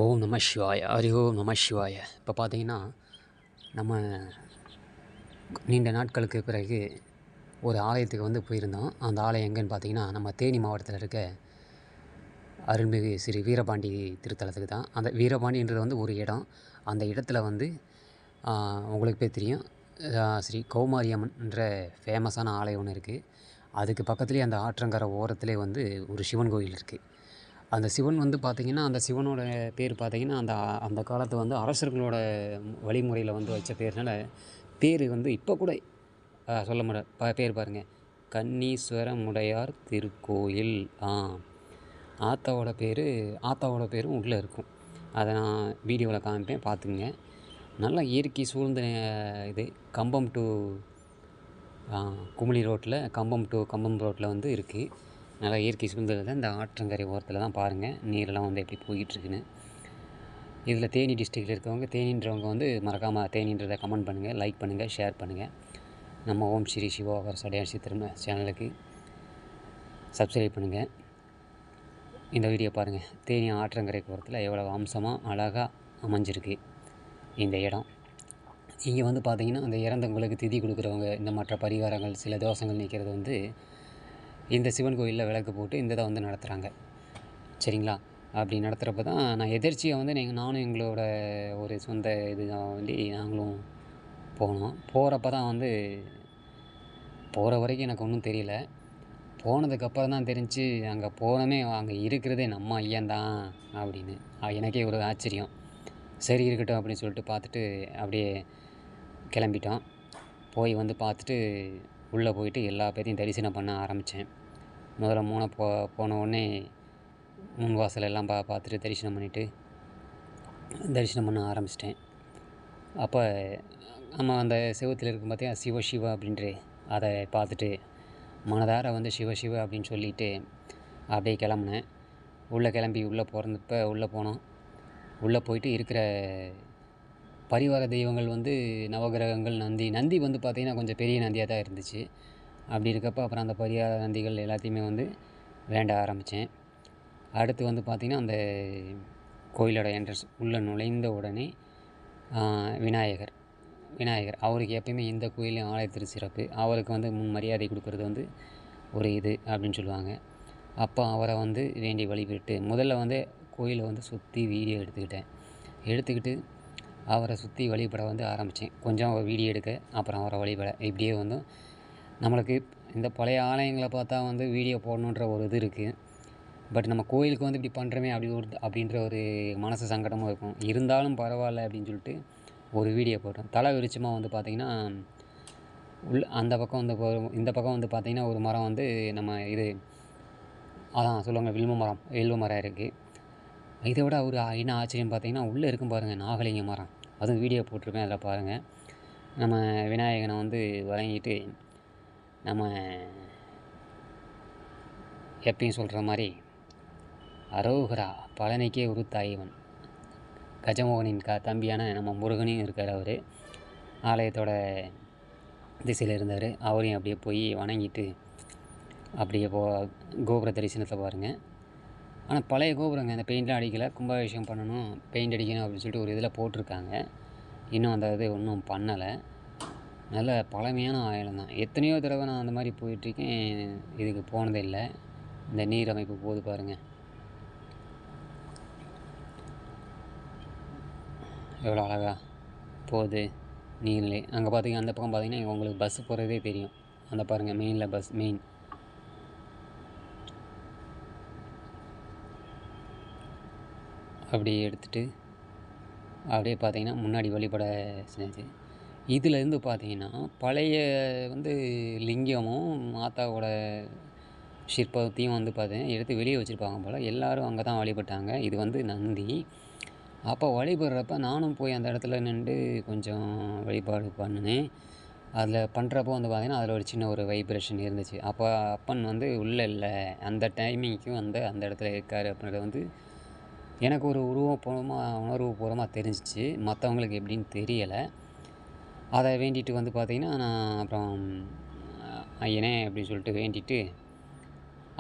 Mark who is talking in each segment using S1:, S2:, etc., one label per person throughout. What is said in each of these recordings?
S1: ஓம் நம சிவாய. ஹரி ஓம் நம சிவாய. இப்போ பார்த்தீங்கன்னா, நம்ம நீண்ட நாட்களுக்கு பிறகு ஒரு ஆலயத்துக்கு போயிருந்தோம். அந்த ஆலயம் எங்கேன்னு பார்த்தீங்கன்னா, நம்ம தேனி மாவட்டத்தில் இருக்க அருள்மிகு ஸ்ரீ வீரபாண்டி திருத்தலத்துக்கு தான். அந்த வீரபாண்டின்றது ஒரு இடம். அந்த இடத்துல உங்களுக்கு தெரியும், ஸ்ரீ கௌமாரியம்மன் என்ற ஃபேமஸான ஆலயம் ஒன்று இருக்குது. அதுக்கு பக்கத்துலேயே அந்த ஆற்றங்கரை ஓரத்திலே ஒரு சிவன் கோயில் இருக்குது. அந்த சிவன் பார்த்திங்கன்னா, அந்த சிவனோட பேர் பார்த்திங்கன்னா, அந்த அந்த காலத்து அரசர்களோட வழிமுறையில் வச்ச பேர்னால, பேர் இப்போ கூட சொல்ல முடியாது. பேர் பாருங்கள், கண்ணீஸ்வரமுடையார் திருக்கோயில். ஆத்தாவோட பேரும் உள்ளே இருக்கும். அதை நான் வீடியோவில் காமிப்பேன், பார்த்துக்குங்க. நல்லா இயற்கை சூழ்ந்த இது. கம்பம் டு குமுளி ரோட்டில், கம்பம் டு கம்பம் ரோட்டில் இருக்குது. நல்லா இயற்கை சூழ்ந்ததில் இந்த ஆற்றங்கரை ஓரத்தில் தான் பாருங்கள், நீரெல்லாம் எப்படி போயிட்டுருக்குன்னு. இதில் தேனி டிஸ்ட்ரிக்டில் இருக்கவங்க, தேனின்றவங்க மறக்காமல் தேனின்றதை கமெண்ட் பண்ணுங்கள், லைக் பண்ணுங்கள், ஷேர் பண்ணுங்கள். நம்ம ஓம் ஸ்ரீ சிவாகர் சடையாசி திரும்ப சேனலுக்கு சப்ஸ்கிரைப் பண்ணுங்கள். இந்த வீடியோ பாருங்கள். தேனி ஆற்றங்கரை ஓரத்தில் எவ்வளோ அம்சமாக அழகாக அமைஞ்சிருக்கு இந்த இடம். இங்கே பார்த்திங்கன்னா, அந்த இறந்தவங்களுக்கு திதி கொடுக்குறவங்க, இந்த மற்ற பரிகாரங்கள், சில தோஷங்கள் நீக்கிறது இந்த சிவன் கோயிலில் விளக்கு போட்டு இந்த இதை நடத்துகிறாங்க. சரிங்களா? அப்படி நடத்துகிறப்ப தான் நான் எதிர்ச்சியாக நானும் எங்களோட ஒரு சொந்த நாங்களும் போனோம். போகிறப்ப தான் போகிற வரைக்கும் எனக்கு ஒன்றும் தெரியல. போனதுக்கப்புறம் தான் தெரிஞ்சு, அங்கே போனோமே அங்கே இருக்கிறதே நம்ம ஐயன்தான் அப்படின்னு. எனக்கே ஒரு ஆச்சரியம். சரி இருக்கட்டும் அப்படின்னு சொல்லிட்டு பார்த்துட்டு அப்படியே கிளம்பிட்டோம். போய் பார்த்துட்டு உள்ளே போயிட்டு எல்லா பேரையும் தரிசனம் பண்ண ஆரம்பித்தேன். முதல்ல போன உடனே முன் வாசல் எல்லாம் பார்த்துட்டு தரிசனம் பண்ண ஆரம்பிச்சிட்டேன். அப்போ நம்ம அந்த செவத்தில் இருக்கும் பார்த்தியா, சிவ சிவா அப்படின்ட்டு அதை பார்த்துட்டு மனதார சிவ சிவ அப்படின்னு சொல்லிவிட்டு அப்படியே கிளம்புனேன். கிளம்பி உள்ளே போனோம். உள்ளே போயிட்டு இருக்கிற பரிவார தெய்வங்கள் நவகிரகங்கள், நந்தி பார்த்திங்கன்னா கொஞ்சம் பெரிய நந்தியாக தான் இருந்துச்சு. அப்படி இருக்கப்போ அப்புறம் அந்த பரிவார நந்திகள் எல்லாத்தையுமே வேண்ட ஆரம்பித்தேன். அடுத்து பார்த்திங்கன்னா, அந்த கோயிலோட என்ட்ரன்ஸ் உள்ளே நுழைந்த உடனே விநாயகர் அவருக்கு எப்பயுமே இந்த கோயிலையும் ஆலயத்திரு சிறப்பு. அவருக்கு முன் மரியாதை கொடுக்குறது ஒரு இது அப்படின்னு சொல்லுவாங்க. அப்போ அவரை வேண்டி வழிபட்டு முதல்ல கோயிலை சுற்றி வீடியோ எடுத்துக்கிட்டு அவரை சுற்றி வழிபட ஆரம்பித்தேன். கொஞ்சம் வீடியோ எடுக்க, அப்புறம் அவரை வழிபட, இப்படியே நம்மளுக்கு இந்த பழைய ஆலயங்களை பார்த்தா வீடியோ போடணுன்ற ஒரு இது இருக்குது. பட் நம்ம கோயிலுக்கு இப்படி பண்ணுறோமே அப்படின்ற ஒரு மனசு சங்கடமும் இருக்கும். இருந்தாலும் பரவாயில்ல அப்படின்னு சொல்லிட்டு ஒரு வீடியோ போட்டோம். தலை விருட்சமாக பார்த்திங்கன்னா, அந்த பக்கம் இந்த பக்கம் பார்த்திங்கன்னா ஒரு மரம் நம்ம இது அதான் சொல்லுவாங்க, வில்வ மரம் இருக்குது. இதை விட ஒரு என்ன ஆச்சரியம் பார்த்திங்கன்னா, உள்ளே இருக்கும் பாருங்கள் நாகலிங்க மரம். அதுவும் வீடியோ போட்டிருப்பேன், அதில் பாருங்கள். நம்ம விநாயகனை வணங்கிட்டு நம்ம எப்பயும் சொல்கிற மாதிரி, அரோகரா பழனிக்கே உருத்தாயவன் கஜமோகனின் தம்பியான நம்ம முருகனையும் இருக்கார். அவர் ஆலயத்தோட திசையில் இருந்தார். அவரையும் அப்படியே போய் வணங்கிட்டு அப்படியே கோபுர தரிசனத்தை பாருங்கள். ஆனால் பழைய கோபுரங்க, அந்த பெயிண்ட்லாம் அடிக்கலை. கும்பாபிஷேகம் பண்ணணும், பெயிண்ட் அடிக்கணும் அப்படின்னு சொல்லிட்டு ஒரு இதில் போட்டிருக்காங்க. இன்னும் அந்த இது ஒன்றும் பண்ணலை. நல்ல பழமையான ஆலயம் தான். எத்தனையோ தடவை நான் அந்த மாதிரி போயிட்டுருக்கேன், இதுக்கு போனதே இல்லை. இந்த நீர் அமைப்பு போது பாருங்கள், எவ்வளோ அழகாக போகுது நீர்நிலை. அங்கே பார்த்திங்கன்னா, அந்த பக்கம் பார்த்திங்கன்னா உங்களுக்கு பஸ்ஸு போகிறதே தெரியும். அந்த பாருங்கள், மெயின் அப்படியே எடுத்துகிட்டு அப்படியே பார்த்திங்கன்னா முன்னாடி வழிபட செஞ்சு. இதிலேருந்து பார்த்திங்கன்னா பழைய லிங்கமும் மாதாவோட சிற்பத்தையும் பார்த்திங்கன்னா எடுத்து வெளியே வச்சுருப்பாங்க போல். எல்லோரும் அங்கே தான் வழிபட்டாங்க. இது நந்தி. அப்போ வழிபடுறப்ப நானும் போய் அந்த இடத்துல நின்று கொஞ்சம் வழிபாடு பண்ணினேன். அதில் பண்ணுறப்போ பார்த்திங்கன்னா அதில் ஒரு சின்ன ஒரு வைப்ரேஷன் இருந்துச்சு. அப்போ அப்பன் உள்ளே இல்லை, அந்த டைமிங்க்கும் அந்த இடத்துல இருக்கார் அப்படின்றது எனக்கு ஒரு உணர்வுபூர்வமாக தெரிஞ்சிச்சு. மற்றவங்களுக்கு எப்படின்னு தெரியலை. அதை வேண்டிட்டு பார்த்திங்கன்னா, நான் அப்புறம் ஐயனே அப்படின்னு சொல்லிட்டு வேண்டிட்டு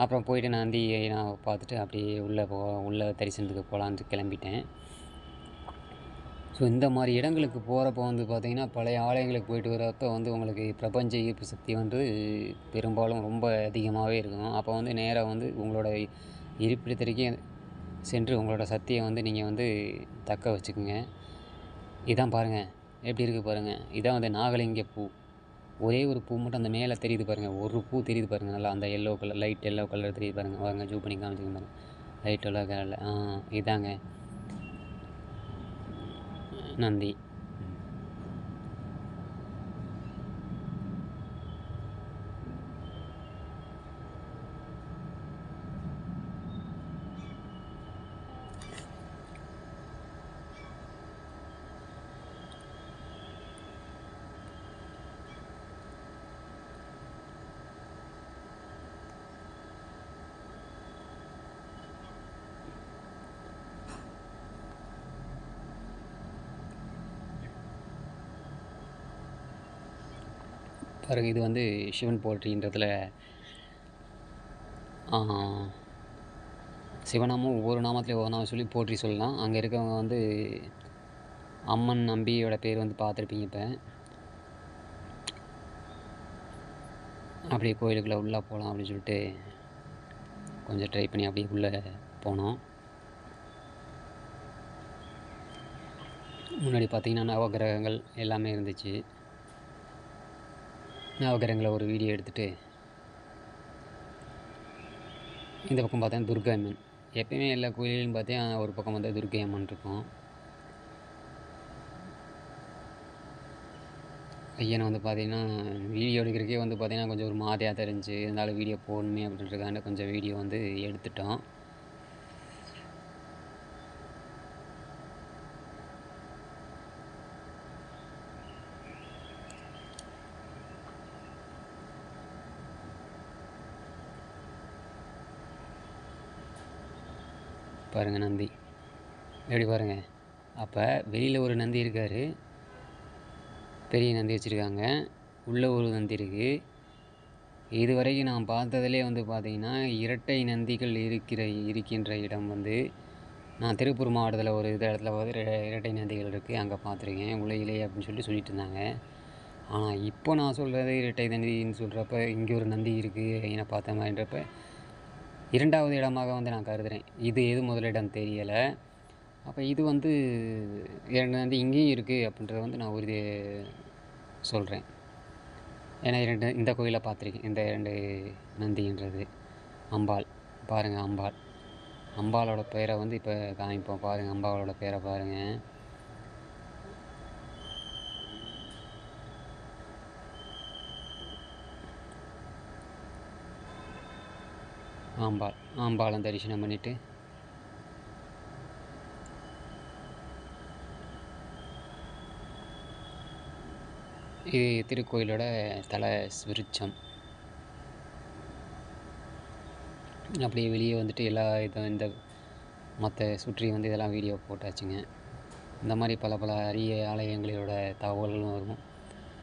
S1: அப்புறம் போயிட்டு நந்தியை நான் பார்த்துட்டு அப்படியே உள்ளே தரிசனத்துக்கு போகலான்ட்டு கிளம்பிட்டேன். ஸோ இந்த மாதிரி இடங்களுக்கு போகிறப்போ வந்து பார்த்திங்கன்னா, பழைய ஆலயங்களுக்கு போயிட்டு வரப்போ வந்து உங்களுக்கு பிரபஞ்ச ஈர்ப்பு சக்தி வந்து பெரும்பாலும் ரொம்ப அதிகமாகவே இருக்கும். அப்போ வந்து நேராக வந்து உங்களோட இருப்பிடத்திற்கே சென்று உங்களோட சக்தியை வந்து நீங்கள் வந்து தக்க வச்சுக்குங்க. இதான் பாருங்கள், எப்படி இருக்குது பாருங்கள். இதான் வந்து நாகலிங்க பூ. ஒரே ஒரு பூ மட்டும் அந்த மேலே தெரியுது பாருங்கள். ஒரு பூ தெரியுது பாருங்கள், நல்லா அந்த yellow colour, light yellow colour தெரியுது பாருங்கள். வாங்க ஜூம் பண்ணி காமிச்சிங்க பாருங்கள். லைட் எல்லோ கலரில் இதாங்க நந்தி. பாருங்கள், இது வந்து சிவன் போற்றின்றதுல சிவநாமம் ஒவ்வொரு நாமத்துலேயும் ஒவ்வொரு நாமம் சொல்லி போற்றி சொல்லலாம். அங்கே இருக்கவங்க வந்து அம்மன் நம்பியோட பேர் வந்து பார்த்துருப்பீங்க. இப்போ அப்படியே கோயிலுக்குள்ளே உள்ளே போகலாம் அப்படின்னு சொல்லிட்டு கொஞ்சம் ட்ரை பண்ணி அப்படியே உள்ளே போனோம். முன்னாடி பார்த்திங்கன்னா நவகிரகங்கள் எல்லாமே இருந்துச்சு. நவகிரகங்களை ஒரு வீடியோ எடுத்துகிட்டு இந்த பக்கம் பார்த்தா துர்கை அம்மன். எப்பயுமே எல்லா கோயிலையும் பார்த்தீங்கன்னா ஒரு பக்கம் வந்து துர்கை அம்மன் இருக்கும். ஐயனை வந்து பார்த்திங்கன்னா வீடியோ எடுக்கிறதுக்கே வந்து பார்த்திங்கன்னா கொஞ்சம் ஒரு மாதிரியாக தான் இருந்துச்சு. இருந்தாலும் வீடியோ போடணுமே அப்படின்றதுக்காண்ட கொஞ்சம் வீடியோ வந்து எடுத்துட்டோம். பாருங்கள் நந்தி எப்படி பாருங்கள். அப்போ வெளியில் ஒரு நந்தி இருக்கார், பெரிய நந்தி வச்சுருக்காங்க. உள்ளே ஒரு நந்தி இருக்குது. இது வரைக்கும் நான் பார்த்ததுலேயே வந்து பார்த்திங்கன்னா இரட்டை நந்திகள் இருக்கின்ற இடம் வந்து நான் திருப்பூர் மாவட்டத்தில் ஒரு இடத்துல வந்து இரட்டை நந்திகள் இருக்குது, அங்கே பார்த்துருக்கேன் உலகிலே அப்படின்னு சொல்லிட்டு இருந்தாங்க. ஆனால் இப்போ நான் சொல்கிறது இரட்டை நந்தின்னு சொல்கிறப்ப இங்கே ஒரு நந்தி இருக்குது என்ன பார்த்த மாதிரின்றப்ப 2வது இடமாக வந்து நான் கருதுகிறேன். இது எது முதலிடம் தெரியலை. அப்போ இது வந்து 2 நந்தி இங்கேயும் இருக்குது அப்படின்றத வந்து நான் உறுதி சொல்கிறேன். ஏன்னா இந்த கோயிலை பார்த்துருக்கேன். இந்த 2 நந்தின்றது அம்பாள். பாருங்கள் அம்பாளோட பேரை வந்து இப்போ காமிப்போம். பாருங்கள் அம்பாளோட பேரை பாருங்கள். ஆம்பாளை தரிசனம் பண்ணிவிட்டு இது திருக்கோயிலோட தலை விருட்சம். அப்படியே வெளியே வந்துட்டு எல்லா இந்த மற்ற சுற்றி வந்து இதெல்லாம் வீடியோ போட்டாச்சுங்க. இந்த மாதிரி பல அரிய ஆலயங்களோட தகவல்களும் வரும்.